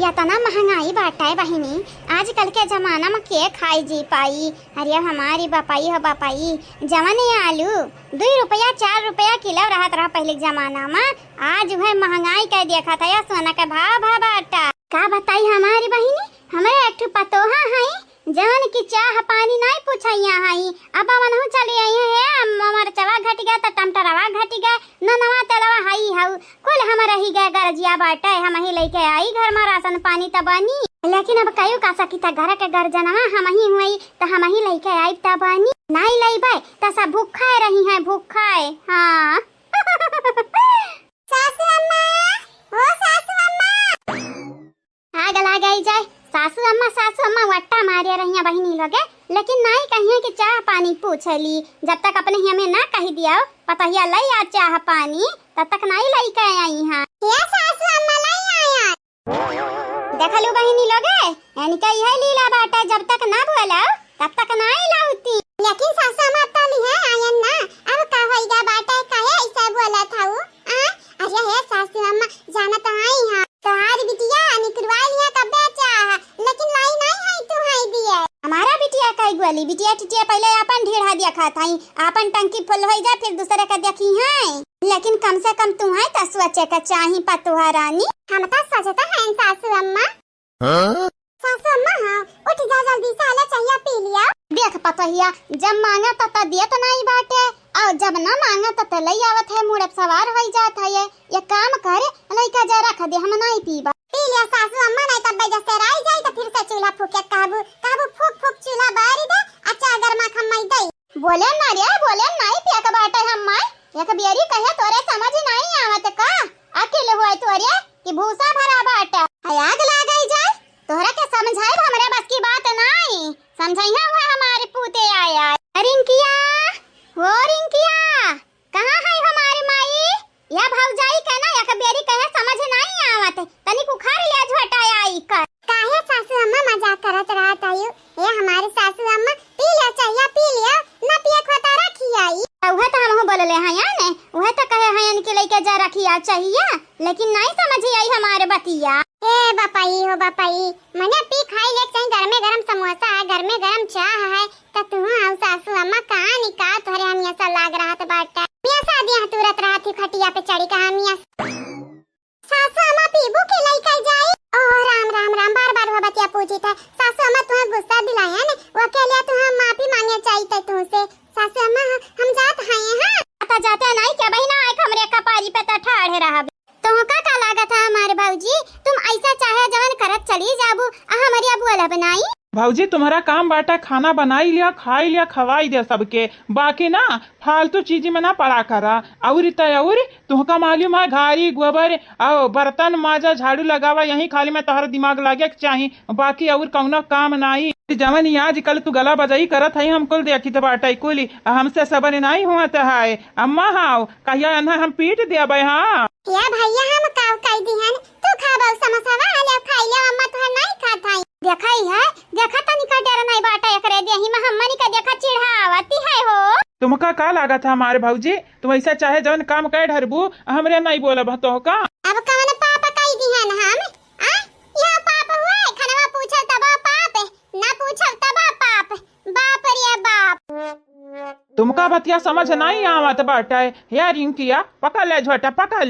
या तना महंगाई बाटे बहिनी। आजकल के जमाना में के खाई जी पाई। अरे हमारी बापाई हो बापाई, जवन आलू 2 रुपया 4 रुपया किलो रहत रहा पहले जमाना में। आज वह महंगाई का देखा था या सोना का भाव बाटा। का बताई हमारी बहिनी, हमारे एक पतोहा है जवन की चाह पानी नहीं पूछैया हई। अब मनहु चली आई है, हमर चवा घट गया त टमटरवा घट गया, ननवा तेलवा हई हउ कुल हमरा ही गए गरजिया बाटे। हम ही लेके आई घर में राशन पानी त बनी, लेकिन अब कयो का सकी त घर के गर्जनवा हम ही हुई त हम ही लेके आई त बनी। नहीं लेबै त सब भूखा रही है भूखा। हां सासू अम्मा, ओ सासू अम्मा आग लगाई जाए। सासू अम्मा वट्टा मारे रही बहिनी लगे, लेकिन नहीं कहिए कि चाह पानी पूछली। जब तक अपने हमें ना कह दिया पता ही लई आ चाह पानी, तब तक नहीं लई के आई हां। ये सासू अम्मा लई आया देखलू बहिनी लगे, यानी कि यह लीला बाटा। जब तक ना बोला तब तक नहीं लाउती। लेकिन सासू अम्मा तली है आयन ना, अब का होइगा बाटा काहे ऐसा बोला था वो। अरे हे सासू अम्मा जाना तो आई हां, तोहार बिटिया निकलवा लिया कब चाह, लेकिन लाई नहीं है तू हाई दिए। हमारा बिटिया काई गोली बिटिया टिटिया पहले अपन ढेर दिया खाता है, अपन टंकी फुल हो जा फिर दूसरे का देखी है। लेकिन कम से कम तू है त सोचे का चाही पतोहा रानी। हम त सोचता है सासू अम्मा। हां सासू अम्मा हां उठ जा जल्दी से, आला चाहिए पी लिया। देख पतोहिया जब मांगा त दियत नहीं बाटे, और जब ना मांगा त लई आवत है, मुड़े सवार हो जात है। ये काम करे लइका जा रख दे, हम नहीं पीबा। पी लिया सासू अम्मा, नहीं तब बेजा से राई जाई त फिर से चूल्हा फूके काबू काबू फूक फूक चूल्हा बारी दे। अच्छा अगर मा खम्मई दई बोले ना रे, बोले नहीं पिया के बाटे हम माई। एक बियरी कहे तोरे समझ नहीं आवत का, अकेले होय तोरे कि भूसा भरा बाटे। आग लागई जाए तोहरा के समझाई, हमरे बस की बात नहीं। समझाइया हुआ हमारे पूते आया। रिंकिया हो रिंकिया, कहां है हमारी माई? या भौजाई कहना एक बेरी कहे समझ नहीं आवत, तनी उखाड़ लिया झटाया आई कर। काहे सासू अम्मा मजाक करत रहत आयु। ए हमारे सासू अम्मा पी लिया चाहिए पी लिया, ना पिए खोता रखी आई। उहे तो हमहु बोलले हैं याने, उहे तो कहे हैं इनके लेके जा रखिया चाहिए, लेकिन नहीं समझी आई हमारे बतिया। ए बापाई हो बापाई, मने पी खाई ले चाहिए। घर में गरम समोसा है, घर में गरम चाह है, त तू आउ सासू अम्मा कहां निका तोरे हम ऐसा लाग रहा त बाटा। मिया शादी तुरत रहा थी खटिया पे चढ़ी कहां मिया। सासू अम्मा पीबू के लेके जाई। ओ राम राम राम, बार बार वो बतिया पूछी था। सासू अम्मा तुम्हें गुस्सा दिलाया ने, वो के लिए तुम्हें माफी मांगे चाहिए तुमसे। सासू अम्मा हम जात हैं। हां आता जाते नहीं क्या बहिना, एक हमरे कपारी पे त ठाढ़े रहा। तो का लागत है हमारे भाऊजी, तुम ऐसा चाहे जवन करत चली जाबू, हमारी अब वाला बनाई। भाऊजी तुम्हारा काम बाटा, खाना बनाई लिया खाई लिया खवाई दे सबके, बाकी ना फालतू चीज में ना पड़ा करा। और तुमका मालूम है घारी गोबर और बर्तन माजा झाड़ू लगावा, यही खाली में तोहर दिमाग लागे चाहिए, बाकी और कौनो काम नहीं। जवन आजकल तू गला बजाई करत है, हम कुल देखी बाटा कुल हमसे सबन नहीं हुआ है। अम्मा हाउ कहिया हम पीट देबे। हां या भैया हम काव कह दिहन, तू खाबो समोसा वाले खाई ले, अम्मा तो नहीं खाता है। देखई है देखा तनी का डर नहीं बाटा, एकरे देही में हमनी का देखा चिढ़ावती है हो। तुमका का लागत है हमारे भाऊजी, तुम ऐसा चाहे जवन काम कर ढरबू, हमरे नहीं बोलब तो का। अब कौन पाप कह दिहन हम? यह पाप हुआ खनवा पूछल तब पाप, ना पूछल तब पाप। बाप रे बाप, तुमका बतिया समझ नहीं आवत बाटे। यार रिंकिया पकड़ ले झोटा, पकड़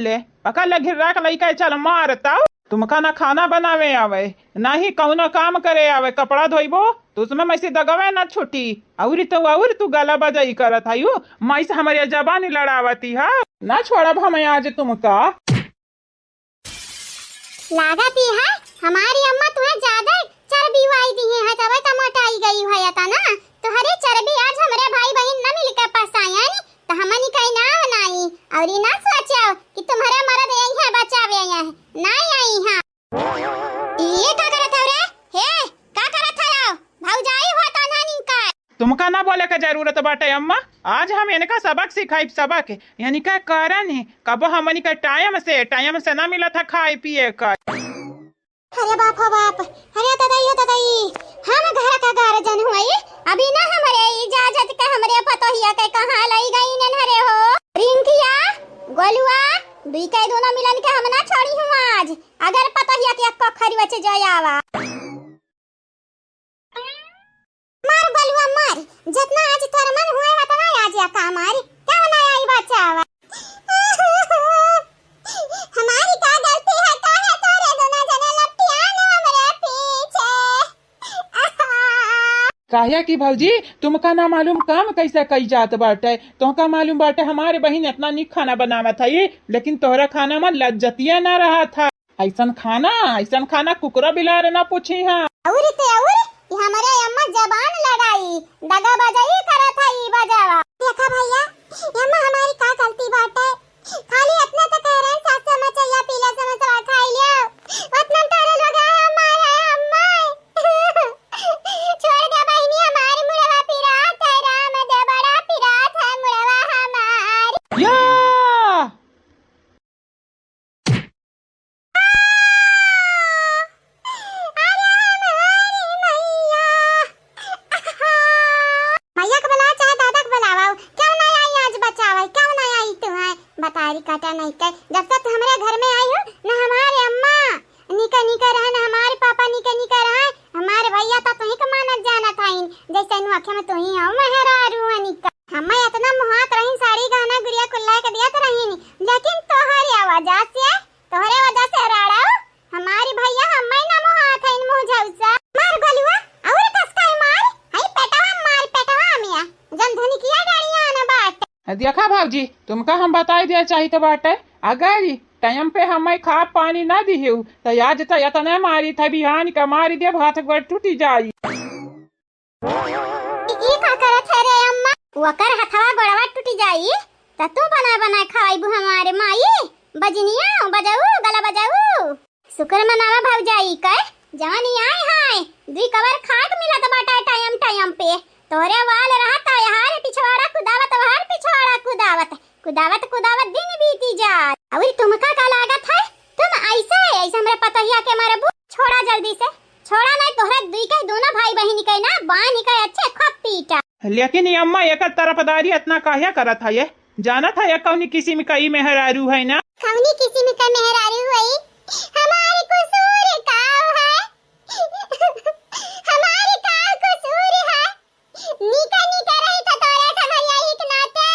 ले घिरा के लइका चल मारता। तुमका ना खाना बनावे आवे, ना ही कौनो काम करे आवे, कपड़ा धोइबो तो उसमें मैं से दगवे ना छुटी। और तू गला बजाई करत है, मैं से हमारी जबानी लड़ावती है ना। छोड़ब हम आज तुमका। लागती है हमारी अम्मा तुम्हें ज्यादा चर्बी वाई दी है, तब तो मोटाई गई है ता ना। तो हरे चर्बी आज हमारे भाई बहन ना मिल के पसाया नी, तो हमनी कहीं ना बनाई। और ना सोचो कि तुम्हारे मर्द यही है बचावे है, नहीं आई हां। ये का करत हो रे? हे का करत हो? भौजाई हो ता नानी का। तुमका ना बोले का जरूरत बाटे अम्मा, आज हम इनका सबक सिखाई। सबक यानी का कारण है कब हमनी का टाइम से ना मिला था खाए पिए का। अरे बाप हो बाप, अरे दादाई हम घर का गार्जियन हुई, अभी ना हमारे इजाजत के हमरे पतोहिया के कहां लाई गई न हरे हो। रिंकिया गोलुआ दुई के दोनों मिलन के हम ना छोड़ी हूँ आज। अगर पता हिया कि अक्का खरी बचे जाय आवा मार बलुआ मार, जितना आज तोर मन हुए उतना आज या का मारी, क्या ना आई बच्चा आवा। हमारी का गलती है काहे तोरे दोनों जने लपटियान हमरे पीछे। काहे की भौजी तुमका ना मालूम काम कैसे कई जात बाटे, तुमका मालूम बाटे हमारे बहन इतना निक खाना बनावा था ये, लेकिन तोहरा खाना में लज्जतिया ना रहा था। ऐसन खाना कुकरा बिलार ना पूछी हाँ। ये हमारे अम्मा जबान लड़ाई दगा बजाई करा था ई बजावा। देखा भैया अम्मा हमारी का गलती बाटे, खाली इतना तो कह रहे हैं सास समोसा या पीला समोसा खा लिया, उतना तारे लगा है हमारे अम्मा। छोड़ दे बहनी हमारी मुड़वा पिरात है, राम दे बड़ा पिरात है मुड़वा हमारी। या बतारी काटा नहीं कर, जब तक हमारे घर में आई हो ना हमारे अम्मा निका निका रहा ना हमारे पापा निका निका रहा, हमारे भैया तो तुही का मानत जाना था इन जैसे नु आंखें में तुही हो मेहरारू निका। हम्मा इतना मुहात रही साड़ी गहना गुड़िया कुल्ला के दिया तो रही नहीं, लेकिन तोहरे वजह से राड़ा हमारी भैया हम्मा ना मुहात है इन मुंह झौसा मार गलुआ और कसकाई मार हई पेटवा मिया जन धनी किया गाड़ियां ना बाट। देखा भाजी तुमका हम बताई दिया चाहिए तो बाटे, अगर टाइम पे हमें खा पानी ना दी तो आज तो इतना मारी था बिहान का मारी दे हाथ गोड़ टूटी जाई। ई का करत है रे अम्मा, वकर हथवा गोड़वा टूटी जाई त तू बना खाइबू हमारे माई बजनिया बजाऊ गला बजाऊ शुक्र मनावा भौजाई के जवानी आए हाय दुई कवर खाक मिलत बाटा टाइम पे, तोरे वाल रहता यार पिछवाड़ा कुदावत दिन बीती जात। और तुमका का लागत है तुम ऐसे हमरा पता हिया के मारे छोड़ा जल्दी से, छोड़ा नहीं तोहरा दुई के दोनों भाई बहन के ना बांध के अच्छे खप पीटा। लेकिन ये अम्मा एक तरफदारी इतना काहे करत है, ये जाना था ये कौनी किस्म का ई मेहरारू है ना, कौनी किस्म का मेहरारू है हमारी कसूर का है। हमारी का कसूर है निका रही था तोरा समझ आई के नाते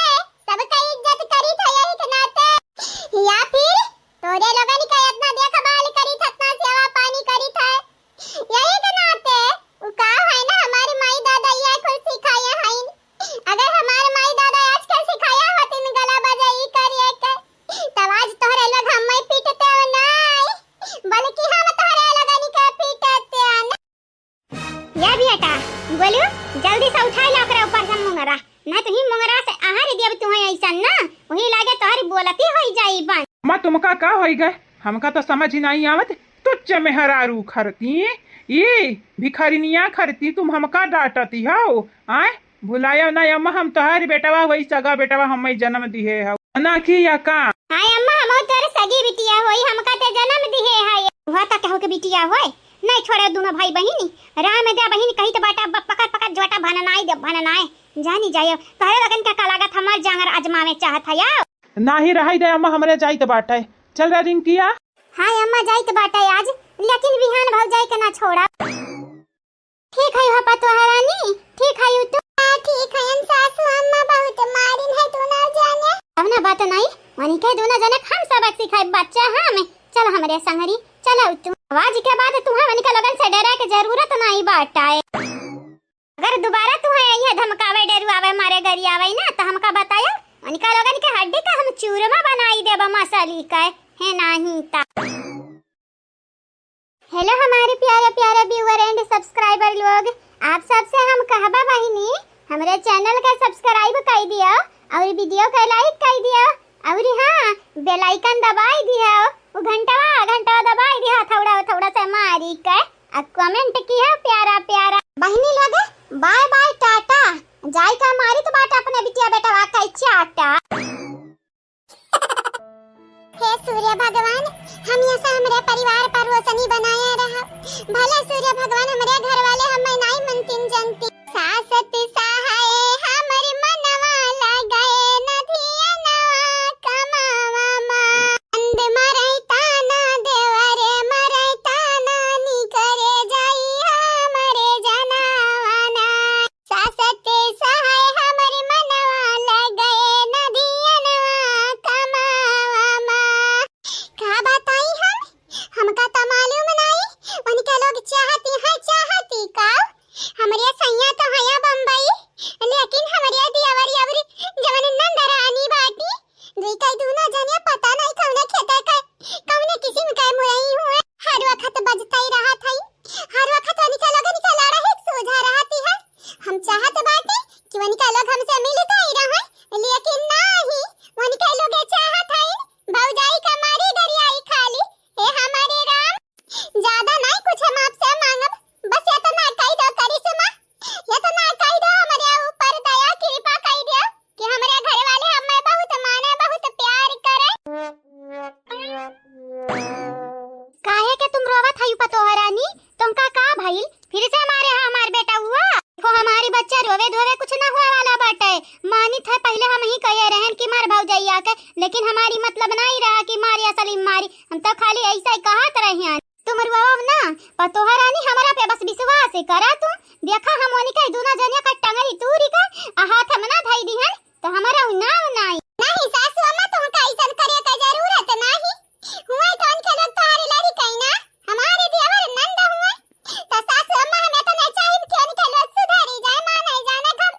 सबका इज्जत करी था यही के नाते, या फिर तोरे लोगन का इतना देखभाल करी था इतना सेवा पानी करी था यही के नाते। वो का है ना हमारी माई दादा ये कुछ सिखाया है, अगर हमारे माई दादा आज कल सिखाया होती न गला बजाई करिए के तब आज तोहरे लोग हमें पीटते हो नहीं, बल्कि हम तोहरे लोगन के पीटते हैं। या बेटा बोलू जल्दी से उठा ला ओकरा ऊपर से मुंगरा, नहीं तो ही मुंगरा से आहार देब तुहे ऐसा ना वही लागे तोहरी बोलती होई जाई बन। मां तुमका का होई गए हमका तो समझ ही नहीं आवत, तुच्छ मेहरारू खरती ये भिखारिनिया खरती तुम हमका डांटती हो आए भुलाया ना अम्मा हम तोहारी बेटवा वही सगा बेटवा हमें जन्म दिए हो ना की या का। हाय अम्मा हम तोरे सगी बिटिया होई हमका ते जन्म दिए है हुआ ता कहू के बिटिया होई नहीं छोड़े दोनों भाई बहिनी राम दे बहिनी कही तो बाटा पकड़ जोटा भननाए जानी जायो तोहरे लगन का लागत हमार जांगर अजमावे चाहत है या ना ही रही दे अम्मा हमरे जाई तो बाटे चल रे रिंकिया। हाय अम्मा जाई तो बाटे आज लेकिन बिहान भौ जाई के ना छोड़ा। ठीक है हो पतो हरानी ठीक है तू ठीक है सासू अम्मा बहुत मारिन है तू ना जाने अब ना बात नहीं वनी के दोनों जने हम सबक सिखाए बच्चा हम चल हमरे संगरी चलो तू आवाज के बाद तुम्हारे वनी का लगन से डरा के जरूरत नहीं बाटाए, अगर दोबारा तुम्हें ये धमकावे डरुआवे मारे गरी आवे ना तो हमका बताया उनका लोगन के हड्डी का हम चूरमा बनाई देबा मसाली का है नहीं ता। हेलो हमारे प्यारे व्यूअर एंड सब्सक्राइबर लोग, आप सबसे हम कहबा बहिनी हमारे चैनल का सब्सक्राइब कर दियो और वीडियो का लाइक कर दियो और हां बेल आइकन दबाई दियो वो घंटा दबाई दियो थोड़ा सा मारी के और कमेंट किया प्यारा बहिनी लोग बाय बाय टाटा जाय का मारी तो बात अपने बिटिया बेटा वाका चाटा। हे सूर्य भगवान हम ऐसा हमारे परिवार पर रोशनी बनाया रहा, भले सूर्य भगवान हमारे घर वाले हमें नहीं मनतीन जनती सासत सहाय हमर मनवा लगाए नधिया नवा कमावा मा। की मारी असली मारी, हम तो खाली ऐसा ही कहत रहे हैं। तुम रुआव ना पर तोहरानी हमारा पे बस विश्वास करा तू। देखा हम ओनी के दूना जनिया का टंगरी तूरी का हाथ में ना धई दीहन तो हमारा नाव नहीं। नहीं सासू अम्मा तुमका ऐसा करे का जरूरत नहीं हुए तो उनके लोग तुम्हारी लड़ी कहीं ना हमारे देवर नंद हुए तो सासू अम्मा हमें तो नहीं चाहिए कि उनके लोग सुधरी जाए माने जाने घर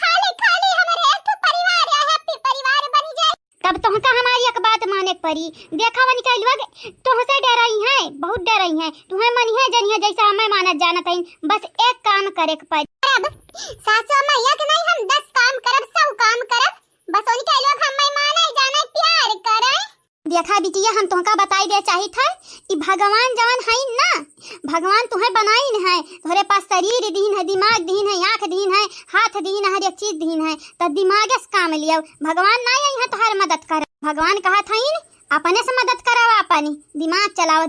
खाली खाली हमारे एक परिवार या हैप्पी परिवार बन जाए। तब तुमका हमारी एक बात माने पड़ी। देखा वन के लोग तुमसे डराई हैं, बहुत डराई हैं। तुम्हें मन है जनिया जैसा हमें मानत जानत है, बस एक काम करे के पड़ी। अब सासू अम्मा एक नहीं हम 10 काम करब, 100 काम करब, बस उनके लोग हमें माने जाने प्यार करे। देखा बिटिया हम तुमका बताई दे चाही था कि भगवान जवन है ना, भगवान तुम्हें बनाई है, तुम्हारे पास शरीर दीन है, दिमाग दीन है, आंख दीन है, हाथ दीन है, हर एक चीज दीन है, तो दिमाग से काम लियो। भगवान ना आई है तो हर मदद कर। भगवान कहा था अपने से मदद करावा, अपनी दिमाग चलाओ।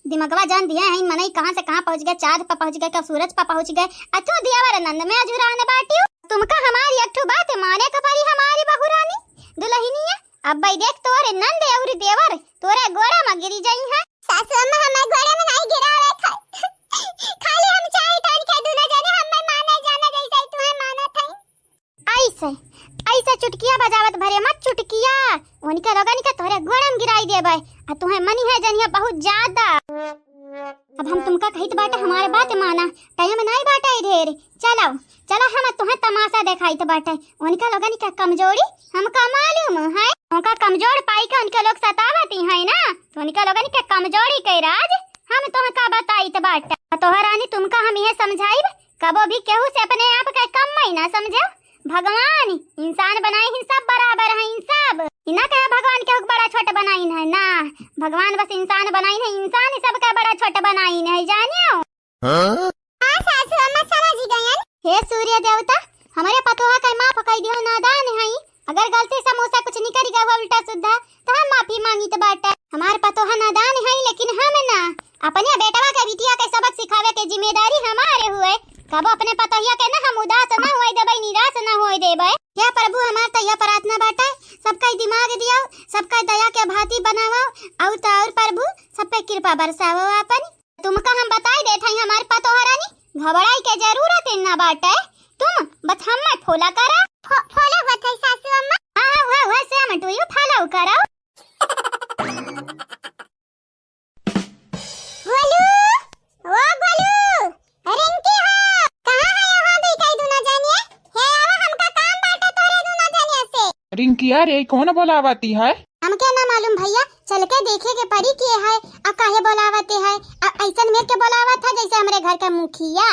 दिमागवा जान दिया है मनई कहां से कहां पहुंच गए, चांद पर पहुंच गए, कब सूरज पर पहुंच गए। अथो दियावर नंद में अजुराने बाटियो। तुमका हमारी अठू बात माने का परी हमारी बहुरानी दुल्हनिया। अब भाई देख तोरे नंद और देवर तोरे गोड़ा में गिरी जाई है। सासू अम्मा हमारे गोड़ा में नहीं गिरावे खाली हम चाहे तन के दुना जाने हमें माने जाना जैसे तुम्हें माना था। ऐसे ऐसे चुटकिया बजावत भरे मत चुटकिया उनके लोगन के तोरे गोड़ा में गिराई देबे आ तुम्हें मनी है जनिया बहुत ज्यादा। अब हम तुमका कहित बाटे हमारे बात माना टाइम नहीं बाटे ढेर। चलो चलो हम तुम्हें तमाशा दिखाइत बाटे उनका लोगन के कमजोरी हमका मालूम है। उनका कमजोर पाई के उनके लोग सतावती है ना, तो उनके लोगन के कमजोरी के राज हम तुमका बताइत बाटे। तोहरानी तुमका हम ये समझाइब कबो भी केहू से अपने आप के कम ही ना समझो। भगवान इंसान बनाए हैं सब बराबर हैं, इन सब इना कहे भगवान के बड़ा छोटा बनाई है ना, भगवान बस इंसान बनाई है, इंसान ही सबका बड़ा छोटा बनाई है जानियो। हां सासू अम्मा समझ गयन। हे सूर्य देवता हमारे पतोहा का माफ कर दियो, नादान है, अगर गलती से मुंह से कुछ निकल गया उल्टा सीधा तो हम माफी मांगी तो बाटे। हमारे पतोहा नादान है लेकिन हम ना अपने बेटवा के बिटिया के सबक सिखावे के जिम्मेदारी हमारे हुए। कब अपने पतोहिया के ना हम उदास ना होए देबे, निराश ना होए देबे। हे प्रभु हमार तो यह प्रार्थना बाटे सबका दिमाग दियो, सबका दया के भांति बनाओ और प्रभु सब पे कृपा बरसाओ अपन। तुमका हम बताई देत हई हमार पतोहरानी घबराई के जरूरत ना बाटे, तुम बस हम मत फोला करा। फोला होत है सासू अम्मा। हां हुआ से हम टू यू फॉलो करो। गोलू ओ गोलू रिंकी हो कहां है? यहां भी कई दूना जानिए हे आवा हमका काम बाटे तोरे दूना जानिए से। रिंकी अरे कौन बोलावती है? हमके ना मालूम भैया, चल के देखे के परी के है आ काहे बोलावते है। ऐसन में के बोलावत है जैसे हमरे घर का मुखिया।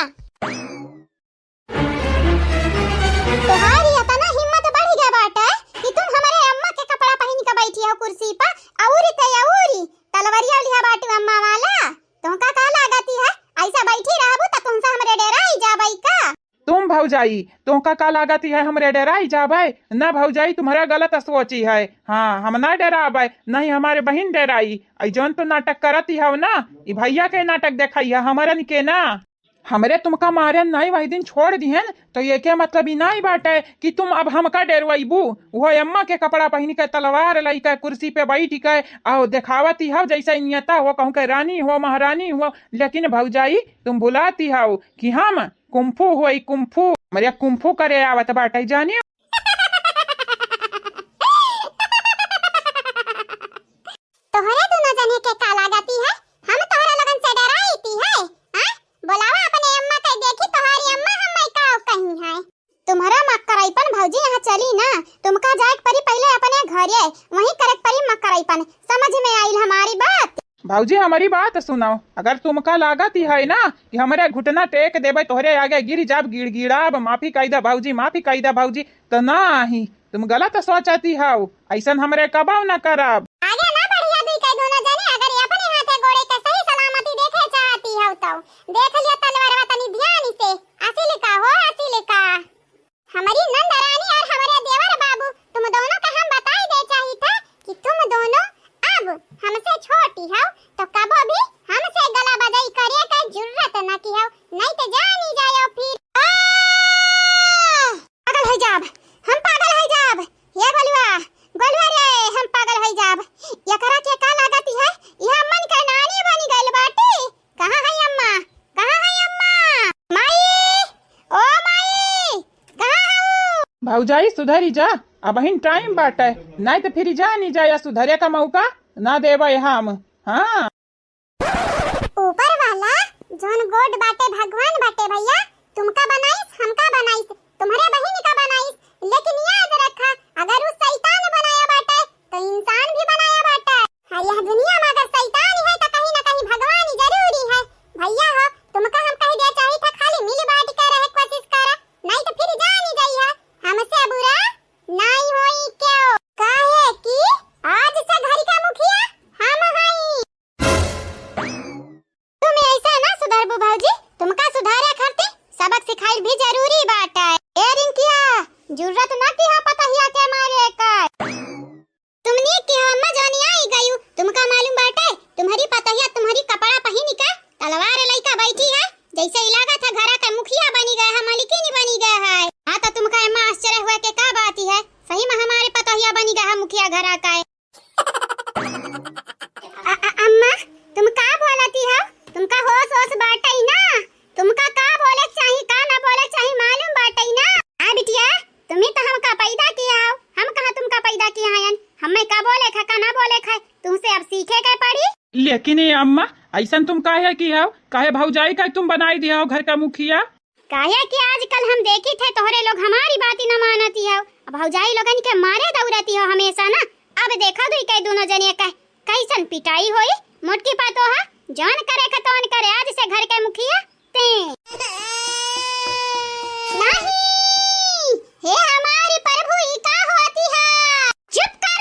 तुम्हारी इतना हिम्मत बढ़ गया बाटा कि तुम हमारे अम्मा के कपड़ा पहन के बैठी हो कुर्सी पर औरी तलवारिया लिया बाटू अम्मा वाला। तुमका का लागती है ऐसा बैठी रहबू त तुमसे हमरे डराई जाबई का? तुम भौजाई तुमका का लागती है हमरे डराई जाबे? न भौजाई तुम्हारा गलत सोची है। हाँ हम ना डराबे, नहीं हमारे बहन डराई। जौन तो नाटक करती है ना ई भैया के नाटक देखाई है हमारन के ना। हमरे तुमका मारे नहीं वही दिन छोड़ दिहन तो ये क्या मतलब इना ही बात है कि तुम अब हमका डरवाईबू। वो अम्मा के कपड़ा पहन के तलवार लाई के कुर्सी पे बैठ के आओ देखावती हो जैसा नियता हो, कहूँ के रानी हो महारानी हो। लेकिन भौजाई तुम बुलाती हो कि हम कुंफू हो कुंफू मेरे कुंफू करे आवत बाटे जानिए। तोहरे दोनों जने के का लागती है हम तोहरा लगन से डराईती है। हां बोलावा अपने अम्मा के देखी तुम्हारी अम्मा हमें का कहीं है। तुम्हारा मक्कराईपन भौजी यहाँ चली ना, तुमका जाए परी पहले अपने घरे वहीं करक परी मक्कराईपन। समझ में आई हमारी बात? भौजी हमारी बात सुनाओ, अगर तुमका लागत ही है ना कि हमारे घुटना टेक देबे तोहरे आगे गिर जाब गिड़गिड़ाब माफी कायदा भौजी माफी कायदा भौजी तो ना ही तुम गलत सोचती हो। ऐसा हमरे कबाव न करब। आगे ना बढ़िया दी के दोनों जने अगर ये अपने हाथे गोड़े के सही सलामती देखे चाहती हो तो देख लिया तलवार तनी ध्यान से। असली का हो असली का हमारी नंद रानी और हमारे देवर बाबू तुम दोनों का हम बताई दे चाहिए था कि तुम दोनों अब हमसे छोटी हो तो कबो भी हमसे गला बजाई करे का जरूरत न की हो, नहीं तो जान ही जायो फिर। पागल है जाब हम पागल है जाब ये गोलुआ रे हम पागल है जाब। एकरा के का लागत है? यह मन के नानी बनी गइल बाटे। कहां है अम्मा? कहां है अम्मा? माई, ओ माई, कहां हो? भौजाई सुधरी जा, अब हिन टाइम बाटे, नहीं तो फिर जा नहीं जाया सुधरे का मौका ना देबे हम। हाँ ऊपर वाला जोन गोड बाटे भगवान बाटे भैया, तुमका बनाइस हमका बनाइस, तुम्हारे बहन का बनाइस, लेकिन याद रखा अगर उस शैतान बनाया बाटे तो इंसान भी बनाया बाटे। हाँ, यह दुनिया में अगर शैतान है तो कहीं ना कहीं भगवान ही जरूरी है। भैया हो तुमका हम कह दिया चाहिए था खाली मिल बांट के रहे कोशिश करा, नहीं तो फिर जान ही गई है हमसे बुरा नहीं होई क्यों? काहे कि आज से घर का मुखिया हम हई। तुम ऐसा ना सुधरबू भौजी, तुमका सुधारे खातिर सबक सिखाइल भी जरूरी बात है। ए रिंकिया, जरूरत ना की हा पतहिया के मारे का। तुमने की अम्मा जानी आई गई, तुमका मालूम बाटे तुम्हारी पतहिया तुम्हारी कपड़ा पहनी का तलवार लइका बैठी है, जैसे इलाका था घरा का मुखिया बनी गया है, मालिकिन बनी गया है। हाँ तो तुमका अम्मा आश्चर्य हुआ के का बात है, सही में हमारे पतहिया बनी गया है मुखिया घरा का। अम्मा तुम का बोलती हो? तुमका होश होश बाटे ना, तुमका का बोले चाहिए का ना बोले चाहिए मालूम बाटे ना। हां बिटिया, तुम्ही तो हमका पैदा किया हो, हम कहां तुमका पैदा किया हयन, हमें का बोले खा का ना बोले खा तुमसे अब सीखे के पड़ी। लेकिन ये अम्मा ऐसा तुम काहे किया हो? काहे भौजाई का तुम बनाई दिया हो घर का मुखिया? काहे कि आजकल हम देखी थे तोहरे लोग हमारी बात न मानती हो, भौजाई लोगन के मारे दौड़ती हो हमेशा ना। अब देखा दुई के दोनों जने का कैसन पिटाई होई, मोटकी पातोहा जान करे खतौन करे आज से घर के मुखिया ते नहीं। हे हमारी प्रभु ई का होती है? चुप कर,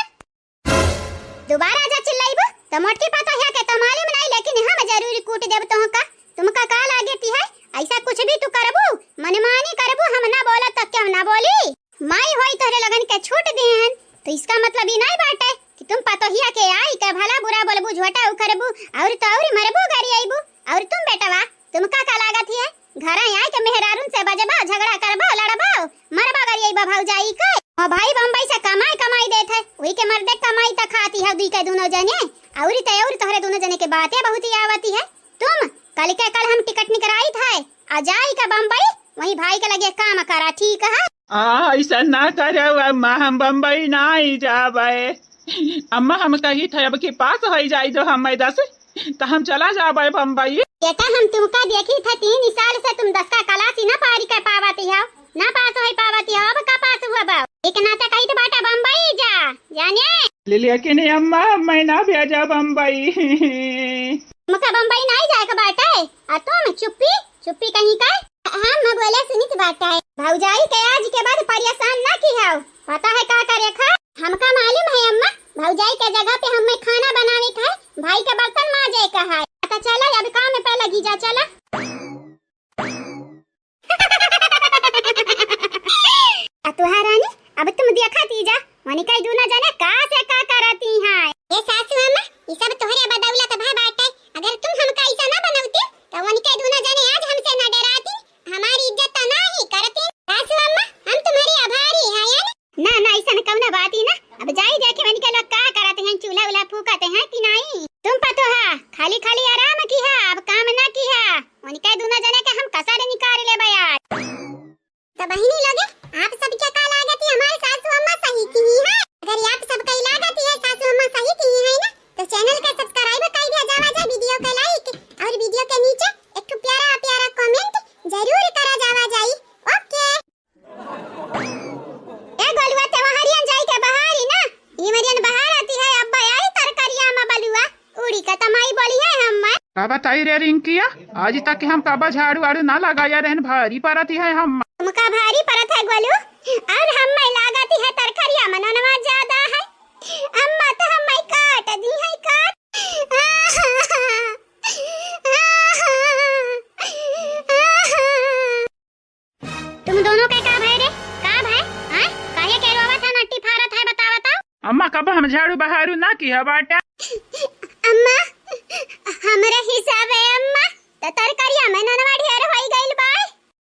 दोबारा जा चिल्लाइबो तो मोटकी पातोहा के तो मालूम नहीं, लेकिन हम जरूरी कूट देब तोहका। तुमका का लागेती है ऐसा कुछ भी तू करबू मनमानी करबू, हम ना बोला तो क्या ना बोली। माई होई तोहरे लगन के छूट देहन तो इसका मतलब ई नहीं बाटे कि तुम पतोहिया के आई के भला बुरा बोलबू झोटा उखरबू और तो और मरबू गाड़ी आईबू। और तुम बेटवा तुमका का लागत है घर आई के मेहरारून से बजबा झगड़ा करबा लड़बा मरबा गाड़ी आईबा भौजाई के। हां भाई बम्बई से कमाई देत है, वही के मर्दे कमाई त खाती है दुई के दोनों जने, और तोहरे दोनों जने के बातें बहुत ही आवती है। तुम कल के कल हम टिकट निकराई था आ जाई का बम्बई, वही भाई के लगे काम करा, ठीक है? ऐसा ना करो अम्मा, हम बम्बई नहीं जाबे। अम्मा हम कही थे अब के पास हो जाई जो हम मैदा से तो हम चला जाबे बम्बई। बेटा हम तुमका देखी था 3 साल से तुम 10 का क्लास ही ना पारी कर पावती हो, ना पास होई पावती हो, अब का पास हुआ बा? एक नाता कही तो बेटा बम्बई जा जाने। लेकिन अम्मा मैं ना भेजा बम्बई। मुका बम्बई नहीं जाए का बाटा है, और तुम चुप्पी कहीं का। हम न बोले सुनित बाटा है, भौजाई के आज के बाद परेशान ना की हो, पता है का करे खा? हमका मालूम है अम्मा, भौजाई के जगह पे हमें खाना बनावे का है, भाई के बर्तन माजे का है। पता चला अब काम में पे लगी जा चला। तुहारानी अब तुम देखा तीजा वनी कई दूना जाने का से का करती हैं। ये सासू अम्मा ये सब तोहरे बदौलत भा बाटे, अगर तुम हमका ऐसा ना बनौती तो वनी कई दूना जाने आज हमसे ना डराती, हमारी इज्जत ना ही करती। सासू अम्मा हम तुम्हारी आभारी हैं यानी। ना ऐसा न कौना बात ही ना, अब जाई देखे वनी के लोग का करते हैं, चूल्हा उला फूकते हैं कि नहीं? तुम पतो है खाली आराम की है, अब काम ना की है, वनी कई दूना जाने के हम कसारे निकाल ले बयार। तो बहिनी लोगे आप सब क्या का लागत है हमारे सासू अम्मा सही की है? अगर आप सब का लागत है सासू अम्मा सही की है ना तो चैनल का सब्सक्राइब कर दिया जावा, वीडियो का लाइक और वीडियो के नीचे एक प्यारा कमेंट जरूर करा जावा जाई। ओके ए गोलुआ ते हरियन जाई के बहारी ना, ई मरियन बहार आती है, अब आई तरकारिया में बलुआ उड़ी का तमाई बोली है हम। का बताई रे रिंकिया, आज तक हम काबा झाड़ू वाड़ू ना लगाया रहन, भारी परती है हम। तुमका भारी परत है गोलू, और हम में लागती है तरकारिया में ननवा ज्यादा है, अम्मा तो हम में काट दी है काट। तुम दोनों के का भाई रे का भाई? हां काहे के रोवा था नट्टी फारत है बताओ। अम्मा कब हम झाड़ू बहारू ना किया बाटा? अम्मा हमरे हिसाब है अम्मा तो तरकारिया में ननवा ढेर होई गइल बा।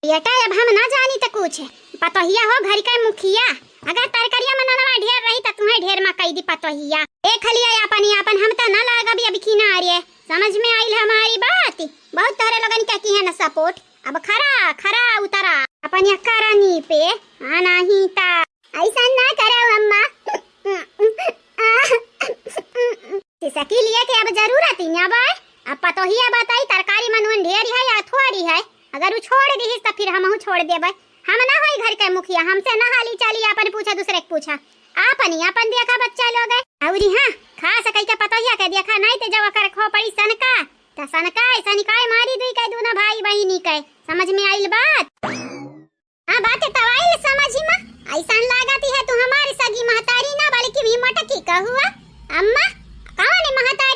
बेटा अब हम ना जानी त कुछ पतोहिया हो घर का मुखिया, अगर तरकारिया में ननवा ढेर रही त तुम्हें ढेर में कई दी पतोहिया। एक हलिया यापन हम तो ना लागा भी अभी खीना आ रही है। समझ में आई हमारी बात। बहुत तारे लोगन क्या की है ना सपोर्ट। अब खरा खरा उतरा अपन या करानी पे आना ही ता ऐसा ना करो अम्मा। सकी लिए के अब जरूरत ही ना बाय। अब पतो ही बताई तरकारी मनवन ढेरी है या थोड़ी है। अगर वो छोड़ दी तो फिर हम छोड़ देबे। हम ना होई घर के मुखिया, हमसे ना हाली चाली अपन पूछा दूसरे के पूछा। अपन देखा बच्चा लोग है औरी हां खा सकै के पतो ही के देखा नहीं ते जब कर खो पड़ी सनका त सनका ऐसा निकाय मारी दी के दोनों भाई बहिनी के। समझ में आइल बात? हां बात तो आइल समझ में। ऐसा लगाती है तू हमारी सगी महतारी ना बल्कि भी मटकी का हुआ। अम्मा कौन है महतारी?